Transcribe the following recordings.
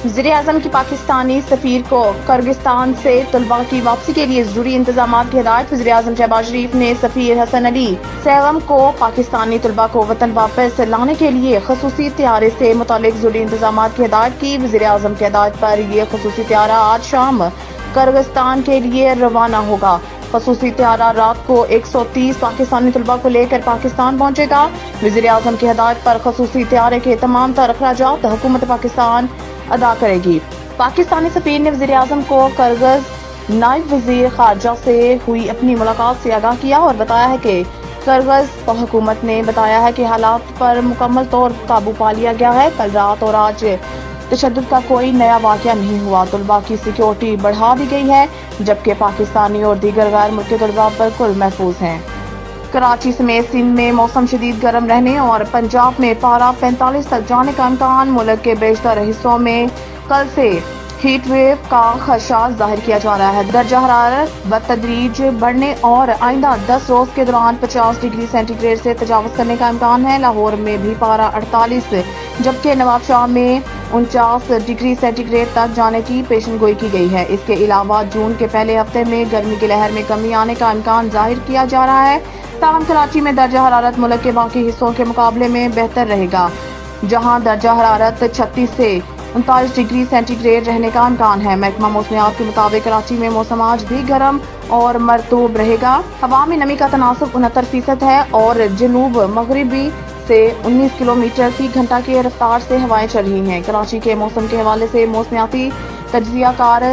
वज़ीर-ए-आज़म की पाकिस्तानी सफीर को किर्गिस्तान से तलबा की वापसी के लिए जरूरी इंतजामात की हिदायत। वज़ीर-ए-आज़म शहबाज शरीफ ने सफीर हसन अली सैगम को पाकिस्तानी तलबा को वतन वापस लाने के लिए खसूसी त्यारे से मुतालिक जरूरी इंतजामात की हिदायत की। वज़ीर-ए-आज़म की हिदायत पर यह खसूसी त्यारा आज शाम किर्गिस्तान के लिए रवाना होगा। खसूसी त्यारा रात को 130 पाकिस्तानी तलबा को लेकर पाकिस्तान पहुंचेगा। वज़ीर-ए-आज़म की हिदायत पर खसूसी त्यारे के तमाम तर अखराजात हुकूमत पाकिस्तान अदा करेगी। पाकिस्तानी सफीर ने वज़ीर-ए-आज़म को किर्गिज़ नायब वज़ीर खारजा से हुई अपनी मुलाकात से आगाह किया और बताया है कि किर्गिज़ हुकूमत ने बताया है कि हालात पर मुकम्मल तौर पर काबू पा लिया गया है। कल रात और आज तशद्दुद का कोई नया वाक़या नहीं हुआ। तलबा की सिक्योरिटी बढ़ा दी गई है, जबकि पाकिस्तानी और दीगर गैर मुल्की तलबा बिल्कुल महफूज हैं। कराची समेत सिंध में मौसम शदीद गर्म रहने और पंजाब में पारा 45 तक जाने का इम्कान। मुल्क के बेशतर हिस्सों में कल से हीट वेव का खदशा जाहिर किया जा रहा है। दर्जा हरारत बतदरीज बढ़ने और आइंदा 10 रोज के दौरान 50 डिग्री सेंटीग्रेड से तजावुज करने का इम्कान है। लाहौर में भी पारा 48 जबकि नवाबशाह में 49 डिग्री सेंटीग्रेड तक जाने की पेशन गोई की गई है। इसके अलावा जून के पहले हफ्ते में गर्मी की लहर में कमी आने का इम्कान जाहिर किया जा रहा है। ताहम कराची में दर्जा हरारत मुल्क के बाकी हिस्सों के मुकाबले में बेहतर रहेगा, जहां दर्जा हरारत 36 से 39 डिग्री सेंटीग्रेड रहने का इम्कान है। महकमा मौसमियात के मुताबिक कराची में मौसम आज भी गर्म और मरतूब रहेगा। हवा में नमी का तनासब 69% है और जनूब मगरिबी से 19 किलोमीटर फी घंटा की रफ्तार से हवाएं चल रही हैं। कराची के मौसम के हवाले से मौसमियाती तज्जियाकार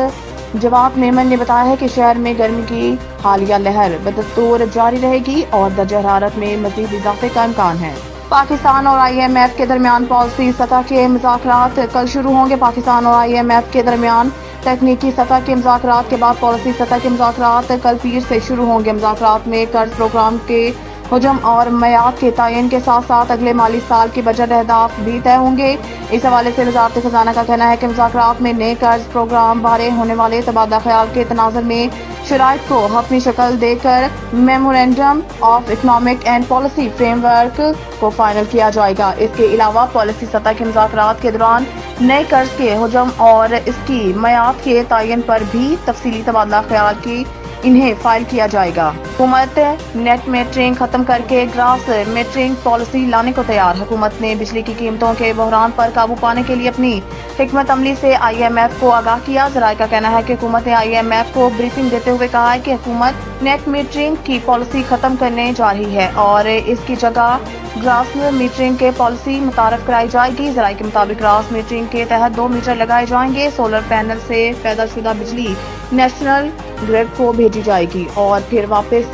जवाब मेमन ने बताया है कि शहर में गर्मी की हालिया लहर बदस्तूर जारी रहेगी और दर्जा हरारत में मजीद इजाफे का इम्कान है। पाकिस्तान और IMF के दरमियान पॉलिसी सतह के मुज़ाकरात कल शुरू होंगे। पाकिस्तान और IMF के दरमियान तकनीकी सतह के मुज़ाकरात के बाद पॉलिसी सतह के मुज़ाकरात कल पीर से शुरू होंगे। मुज़ाकरात में कर्ज प्रोग्राम के हुजम और मयाद के तयन के साथ साथ अगले माली साल की बजट अहदाफ भी तय होंगे। इस हवाले से वज़ारत खजाना का कहना है कि मुज़ाकरात में नए कर्ज प्रोग्राम बारे होने वाले तबादला ख्याल के तनाज़ुर में शराइत को अपनी शक्ल देकर memorandum of economic and policy framework को फाइनल किया जाएगा। इसके अलावा पॉलिसी सतह के मुज़ाकरात के दौरान नए कर्ज के हुजम और इसकी मयाद के तयन पर भी तफसीली तबादला ख्याल की इन्हें फाइल किया जाएगा। हुकूमत नेट मीटरिंग खत्म करके ग्रास मीटरिंग पॉलिसी लाने को तैयार। हुकूमत ने बिजली की कीमतों के बहरान पर काबू पाने के लिए अपनी हिकमत अमली से IMF को आगाह किया। ज़राए का कहना है कि हुकूमत ने IMF को ब्रीफिंग देते हुए कहा है कि हुकूमत नेट मीटरिंग की पॉलिसी खत्म करने जा रही है और इसकी जगह ग्रास मीटरिंग के पॉलिसी मुतारफ कराई जाएगी। ज़राए के मुताबिक ग्रास मीटरिंग के तहत 2 मीटर लगाए जाएंगे। सोलर पैनल से पैदा शुदा बिजली नेशनल ग्रिड को भेजी जाएगी और फिर वापस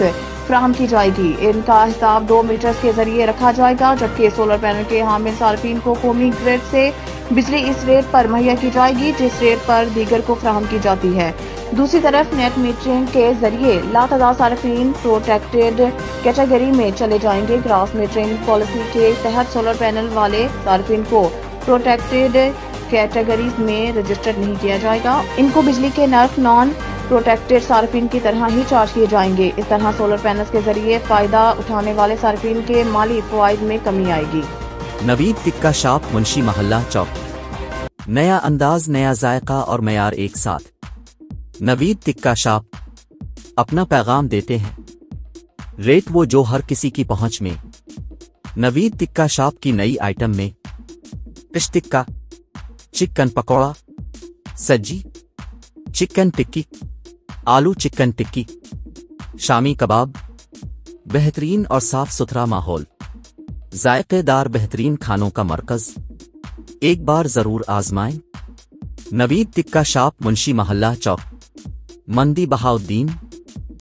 फराहम की जाएगी। इनका हिसाब 2 मीटर के जरिए रखा जाएगा, जबकि सोलर पैनल के हामिल सार्फिन को कौमी ग्रिड से बिजली इस रेट पर मुहैया की जाएगी जिस रेट पर दीगर को फराहम की जाती है। दूसरी तरफ नेट मीटरिंग के जरिए लातादाद सार्फिन प्रोटेक्टेड कैटेगरी में चले जाएंगे। ग्रास मीटरिंग पॉलिसी के तहत सोलर पैनल वाले सार्फिन को प्रोटेक्टेड कैटेगरीज में रजिस्टर्ड नहीं किया जाएगा। इनको बिजली के नर्क नॉन प्रोटेक्टेड सार्फिन की तरह ही चार्ज किए जाएंगे। इस तरह सोलर पैनल्स के जरिए फायदा उठाने वाले सार्फिन के माली फवाइद में कमी आएगी। नवीद टिक्का शॉप मुंशी महल्ला चौक, नया अंदाज, नया जायका और मयार एक साथ। नवीद टिक्का शॉप अपना पैगाम देते हैं, रेट वो जो हर किसी की पहुंच में। नवीद टिक्का शॉप की नई आइटम में फिश टिक्का, चिकन पकौड़ा, सज्जी चिकन टिक्की, आलू चिकन टिक्की, शामी कबाब, बेहतरीन और साफ सुथरा माहौल, जायकेदार बेहतरीन खानों का मरकज, एक बार जरूर आजमाएं। नवीद टिक्का शॉप मुंशी महल्ला चौक, मंदी बहाउद्दीन।